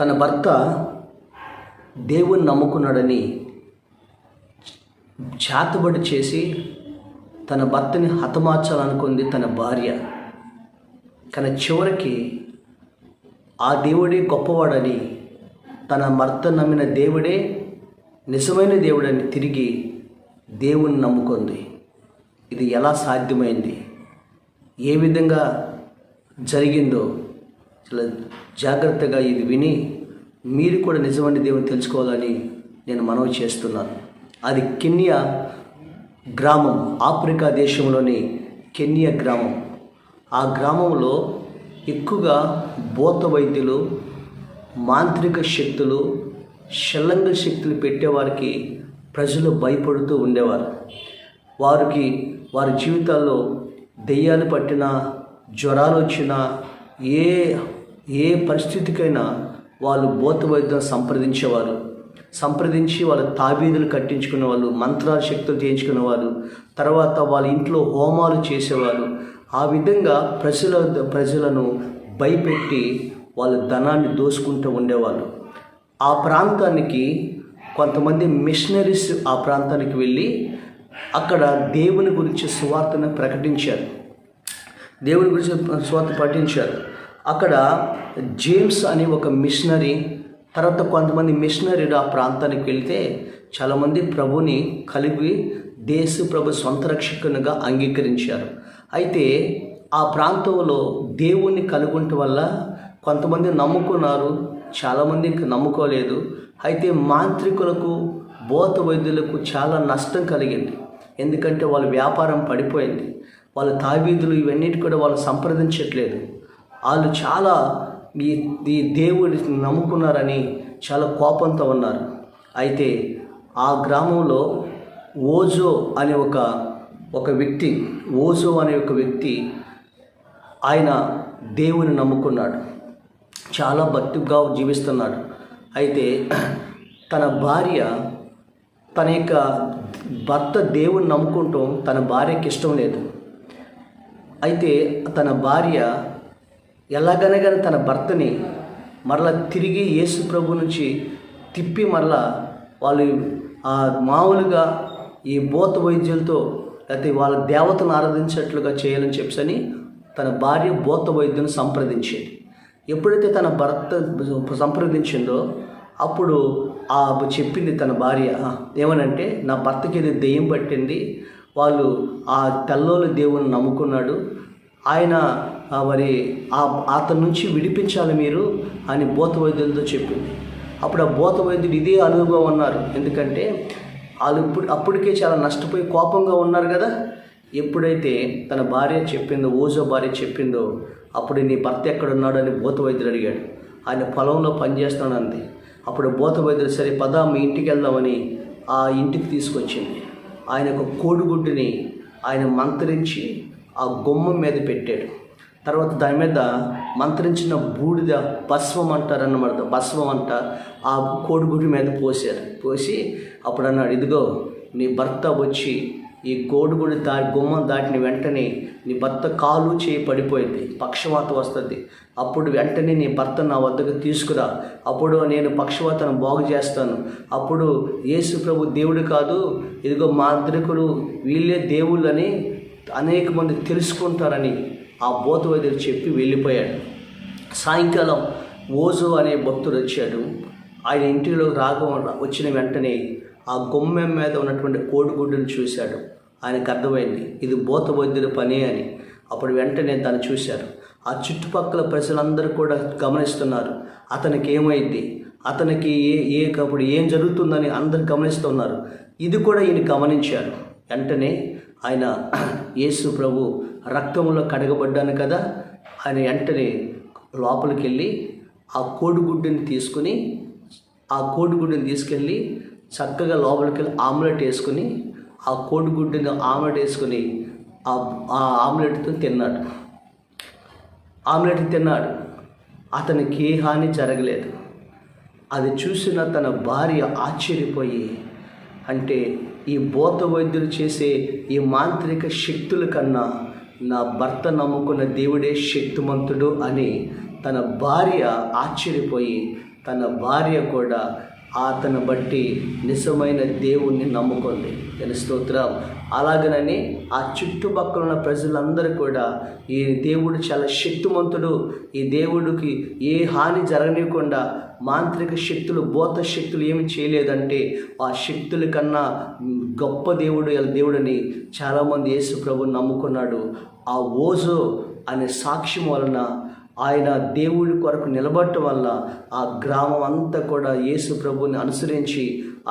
తన భర్త దేవుని నమ్ముకున్నాడని చేతబడి చేసి తన భర్తని హతమార్చాలనుకుంది తన భార్య. కానీ చివరికి ఆ దేవుడే గొప్పవాడని, తన భర్త నమ్మిన దేవుడే నిజమైన దేవుడని తిరిగి దేవుని నమ్ముకుంది. ఇది ఎలా సాధ్యమైంది, ఏ విధంగా జరిగిందో చాలా జాగ్రత్తగా ఇది విని మీరు కూడా నిజమైన దేవుని తెలుసుకోవాలని నేను మనవి చేస్తున్నాను. అది కెన్యా గ్రామం, ఆఫ్రికా దేశంలోని కెన్యా గ్రామం. ఆ గ్రామంలో ఎక్కువగా భూత వైద్యులు, మాంత్రిక శక్తులు, షల్లంగ శక్తులు పెట్టేవారికి ప్రజలు భయపడుతూ ఉండేవారు. వారి జీవితాల్లో దెయ్యాలు పట్టినా, జ్వరాలు వచ్చినా, ఏ పరిస్థితికైనా వాళ్ళు భూత వైద్యం సంప్రదించి వాళ్ళ తాబీదులు కట్టించుకునే వాళ్ళు, మంత్రాల శక్తులు చేయించుకునే వాళ్ళు, తర్వాత వాళ్ళ ఇంట్లో హోమాలు చేసేవారు. ఆ విధంగా ప్రజలను భయపెట్టి వాళ్ళ ధనాన్ని దోసుకుంటూ ఉండేవాళ్ళు. ఆ ప్రాంతానికి కొంతమంది మిషనరీస్ ఆ ప్రాంతానికి వెళ్ళి అక్కడ దేవుని గురించి సువార్తను ప్రకటించారు. అక్కడ జేమ్స్ అనే ఒక మిషనరీ, తర్వాత కొంతమంది మిషనరీలు ఆ ప్రాంతానికి వెళ్తే చాలామంది ప్రభుని కలిగి ప్రభు సొంత రక్షకునిగా అంగీకరించారు. అయితే ఆ ప్రాంతంలో దేవుణ్ణి కలుగుంట వల్ల కొంతమంది నమ్ముకున్నారు, చాలామంది ఇంకా నమ్ముకోలేదు. అయితే మాంత్రికులకు, భూత వైద్యులకు చాలా నష్టం కలిగింది. ఎందుకంటే వాళ్ళ వ్యాపారం పడిపోయింది. వాళ్ళ తాబీదులు ఇవన్నిటి కూడా వాళ్ళు సంప్రదించట్లేదు. వాళ్ళు చాలా ఈ దేవుడిని నమ్ముకున్నారని చాలా కోపంతో ఉన్నారు. అయితే ఆ గ్రామంలో ఓజో అనే ఒక వ్యక్తి ఆయన దేవుని నమ్ముకున్నాడు, చాలా భక్తిగా జీవిస్తున్నాడు. అయితే తన భార్య, తన యొక్క భర్త దేవుని నమ్ముకుంటాం తన భార్యకి ఇష్టం లేదు. అయితే తన భార్య ఎలాగనగా తన భర్తని మరలా తిరిగి యేసు ప్రభు నుంచి తిప్పి మరలా వాళ్ళు మామూలుగా ఈ భూత వైద్యులతో లేకపోతే వాళ్ళ దేవతను ఆరాధించేట్లుగా చేయాలని చెప్పని తన భార్య భూత వైద్యుని సంప్రదించేది. ఎప్పుడైతే తన భర్త సంప్రదించిందో అప్పుడు చెప్పింది తన భార్య ఏమనంటే, నా భర్తకి ఇది దెయ్యం పట్టింది, వాళ్ళు ఆ తెల్లోని దేవుని నమ్ముకున్నాడు, ఆయన అతని నుంచి విడిపించాలి మీరు అని భూత వైద్యులతో చెప్పింది. అప్పుడు ఆ భూత వైద్యుడు ఇదే అనుభవం అన్నారు. ఎందుకంటే వాళ్ళు అప్పటికే చాలా నష్టపోయి కోపంగా ఉన్నారు కదా. ఎప్పుడైతే తన భార్య చెప్పిందో, ఓజో భార్య చెప్పిందో, అప్పుడు నీ భర్త ఎక్కడున్నాడు అని భూత వైద్యుడు అడిగాడు. ఆయన పొలంలో పనిచేస్తున్నాడు అంది. అప్పుడు భూత వైద్యుడు సరే పద మీ ఇంటికి వెళ్దామని ఆ ఇంటికి తీసుకొచ్చింది. ఆయన ఒక కోడిగుడ్డుని ఆయన మంత్రించి ఆ గుమ్మం మీద పెట్టాడు. తర్వాత దాని మీద మంత్రించిన బూడిద భస్మం అంటారన్నమాట, భస్మం అంట ఆ కోడిగుడ్డు మీద పోసి అప్పుడు అన్నాడు, ఇదిగో నీ భర్త వచ్చి ఈ కోడిగుడి గుమ్మం దాటిన వెంటనే నీ భర్త కాలు చేయి పడిపోయింది, పక్షవాతం వస్తుంది. అప్పుడు వెంటనే నీ భర్త నా వద్దకు తీసుకురా, అప్పుడు నేను పక్షవాతాన్ని బాగు చేస్తాను. అప్పుడు యేసు ప్రభు దేవుడు కాదు, ఇదిగో మాంత్రికులు వీళ్ళే దేవుళ్ళని అనేక మంది తెలుసుకుంటారని ఆ భూత వైద్యుడు చెప్పి వెళ్ళిపోయాడు. సాయంకాలం ఓజో అనే భక్తుడు వచ్చాడు. ఆయన ఇంటిలో వచ్చిన వెంటనే ఆ గుమ్మం మీద ఉన్నటువంటి కోడిగుడ్డును చూశాడు. ఆయనకు అర్థమైంది ఇది భూత వైద్యుల పని అని. అప్పుడు వెంటనే దాన్ని చూశారు. ఆ చుట్టుపక్కల ప్రజలందరూ కూడా గమనిస్తున్నారు, అతనికి ఏమైంది, అతనికి అప్పుడు ఏం జరుగుతుందని అందరు గమనిస్తున్నారు. ఇది కూడా ఈయన గమనించారు. వెంటనే ఆయన యేసు ప్రభు రక్తంలో కడగబడ్డాను కదా, ఆయన వెంటనే లోపలికి వెళ్ళి ఆ కోడిగుడ్డుని తీసుకెళ్ళి చక్కగా లోపలికి వెళ్ళి ఆమ్లెట్ వేసుకుని ఆ కోడిగుడ్డుని ఆమ్లెట్ వేసుకుని ఆ ఆమ్లెట్తో తిన్నాడు. అతనికి ఏ హాని జరగలేదు. అది చూసిన తన భార్య ఆశ్చర్యపోయి, అంటే ఈ భూత వైద్యులు చేసే ఈ మాంత్రిక శక్తుల కన్నా నా భర్త నమ్ముకున్న దేవుడే శక్తిమంతుడు అని తన భార్య ఆశ్చర్యపోయి తన భార్య కూడా అతను బట్టి నిజమైన దేవుణ్ణి నమ్ముకుంది. నేను స్తోత్రం. అలాగనని ఆ చుట్టుపక్కల ఉన్న ప్రజలందరూ కూడా ఈ దేవుడు చాలా శక్తిమంతుడు, ఈ దేవుడికి ఏ హాని జరగనివ్వకుండా మాంత్రిక శక్తులు, భూత శక్తులు ఏమి చేయలేదంటే ఆ శక్తుల కన్నా గొప్ప దేవుడని చాలామంది యేసు ప్రభుని నమ్ముకున్నాడు. ఆ ఓజో అనే సాక్ష్యం వలన, ఆయన దేవుడి కొరకు నిలబడటం వల్ల ఆ గ్రామం అంతా కూడా యేసు ప్రభుని అనుసరించి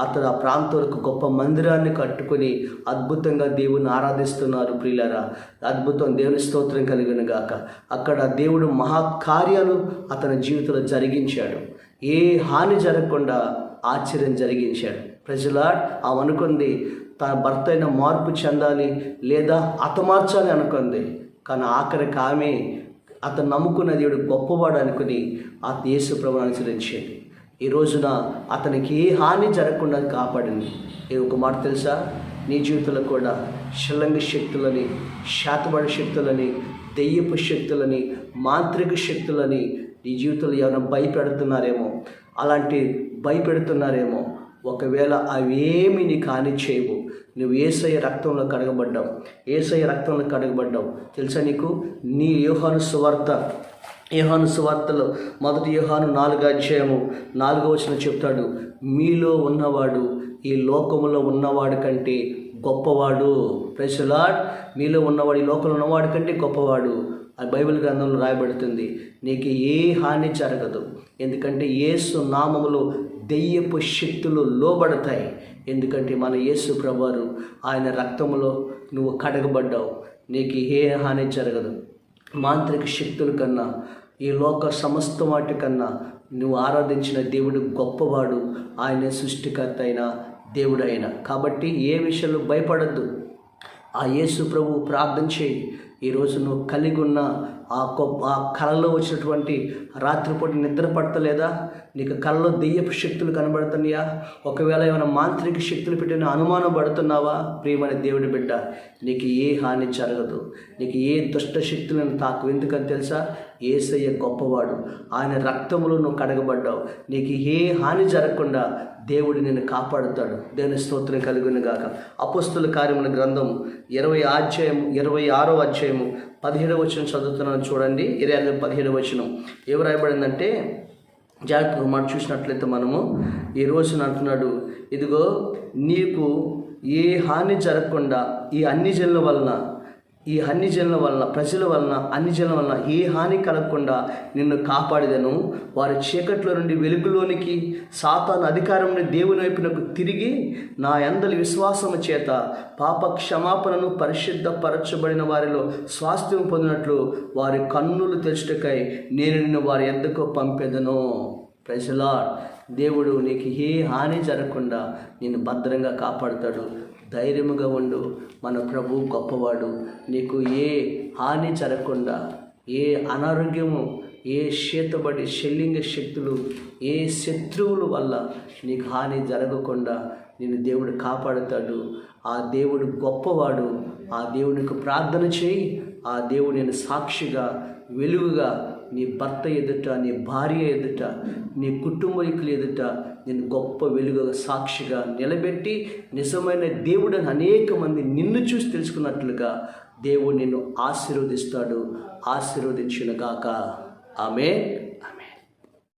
అతను ఆ ప్రాంతాలకు గొప్ప మందిరాన్ని కట్టుకొని అద్భుతంగా దేవుని ఆరాధిస్తున్నారు. ప్రియులారా, అద్భుతం. దేవుని స్తోత్రం కలుగును గాక. అక్కడ దేవుడు మహాకార్యాలు అతని జీవితంలో జరిగించాడు. ఏ హాని జరగకుండా ఆశ్చర్యం జరిగించాడు. ప్రజలా అనుకుంది తన భర్త అయిన మార్పు చెందాలి లేదా హతమార్చాలి అనుకుంది. కానీ ఆఖరికి ఆమె అతను నమ్ముకున్న దేవుడు గొప్పవాడు అనుకుని ఆ యేసు ప్రభువును అనుసరించింది. ఈ రోజున అతనికి ఏ హాని జరగకుండా కాపాడింది. ఒక మాట తెలుసా, నీ జీవితంలో కూడా షల్లంగి శక్తులని, శాతబడి శక్తులని, దెయ్యపు శక్తులని, మాంత్రిక శక్తులని నీ జీవితంలో ఏమైనా భయపెడుతున్నారేమో, అలాంటి భయపెడుతున్నారేమో. ఒకవేళ అవేమి నీకు హాని చేయవు. నువ్వు యేసయ్య రక్తంలో కడగబడ్డావు, యేసయ్య రక్తంలో కడగబడ్డావు. తెలుసా నీకు? నీ యోహాను సువార్తలో 1 యోహాను 4:4 చెప్తాడు, మీలో ఉన్నవాడు ఈ లోకములో ఉన్నవాడి కంటే గొప్పవాడు. Praise the Lord. మీలో ఉన్నవాడు ఈ లోకంలో ఉన్నవాడి కంటే గొప్పవాడు. ఆ బైబిల్ గ్రంథంలో రాయబడుతుంది. నీకు ఏ హాని జరగదు. ఎందుకంటే యేసు నామములో దెయ్యపు శక్తులు లోబడతాయి. ఎందుకంటే మన యేసు ప్రభువారు ఆయన రక్తములో నువ్వు కడగబడ్డావు. నీకు ఏ హాని జరగదు. మాంత్రిక శక్తుల కన్నా, ఈ లోక సమస్త వాటి కన్నా నువ్వు ఆరాధించిన దేవుడు గొప్పవాడు. ఆయన సృష్టికర్త అయిన దేవుడు అయిన. కాబట్టి ఏ విషయంలో భయపడద్దు. ఆ యేసు ప్రభు ప్రార్థన చేయి. ఈరోజు నువ్వు కలిగి ఉన్న ఆ కళలో వచ్చినటువంటి రాత్రిపూట నిద్ర పడతలేదా? నీకు కళలో దెయ్యపు శక్తులు కనబడుతున్నాయా? ఒకవేళ ఏమైనా మాంత్రిక శక్తులు పెట్టిన అనుమానం పడుతున్నావా? ప్రియమైన దేవుడి బిడ్డ, నీకు ఏ హాని జరగదు. నీకు ఏ దుష్ట శక్తులను తాకు. ఎందుకని తెలుసా? యేసయ్య గొప్పవాడు. ఆయన రక్తములో నువ్వు కడగబడ్డావు. నీకు ఏ హాని జరగకుండా దేవుడు నిన్ను కాపాడుతాడు. దేవుని స్తోత్రం కలుగును గాక. అపోస్తుల కార్యముల గ్రంథం 26వ అధ్యాయము 17వ వచనం చదువుతున్నాను చూడండి. 17వ వచనం ఏమి రాయబడిందంటే, జాగ్రత్తగా మాట చూసినట్లయితే మనము ఈ రోజున అంటున్నాడు, ఇదిగో నీకు ఏ హాని జరగకుండా ఈ అన్ని జనుల వలన ప్రజల వలన అన్ని జనుల వలన ఏ హాని కలగకుండా నిన్ను కాపాడిదను. వారి చీకట్లో నుండి వెలుగులోనికి, సాతాను అధికారం నుండి దేవుని వైపునకు తిరిగి నా యందలి విశ్వాసము చేత పాప క్షమాపణను పరిశుద్ధపరచబడిన వారిలో స్వాస్థ్యం పొందినట్లు వారి కన్నులు తెచ్చుటకై నేను నిన్ను వారి యొద్దకు పంపెదను. Praise the lord. దేవుడు నీకు ఏ హాని జరగకుండా నిన్ను భద్రంగా కాపాడుతాడు. ధైర్యముగా ఉండు. మన ప్రభు గొప్పవాడు. నీకు ఏ హాని జరగకుండా, ఏ అనారోగ్యము, ఏ శీతబడి శల్లింగ శక్తులు, ఏ శత్రువుల వల్ల నీకు హాని జరగకుండా నిన్ను దేవుడు కాపాడుతాడు. ఆ దేవుడు గొప్పవాడు. ఆ దేవునికి ప్రార్థన చేయి. ఆ దేవుడు నేను సాక్షిగా, వెలుగుగా నీ భర్త ఎదుట, నీ భార్య ఎదుట, నీ కుటుంబీకుల ఎదుట నేను గొప్ప వెలుగుగా సాక్షిగా నిలబెట్టి, నిజమైన దేవుడని అనేక మంది నిన్ను చూసి తెలుసుకున్నట్లుగా దేవుడు నిన్ను ఆశీర్వదిస్తాడు. ఆశీర్వదించును గాక. ఆమేన్.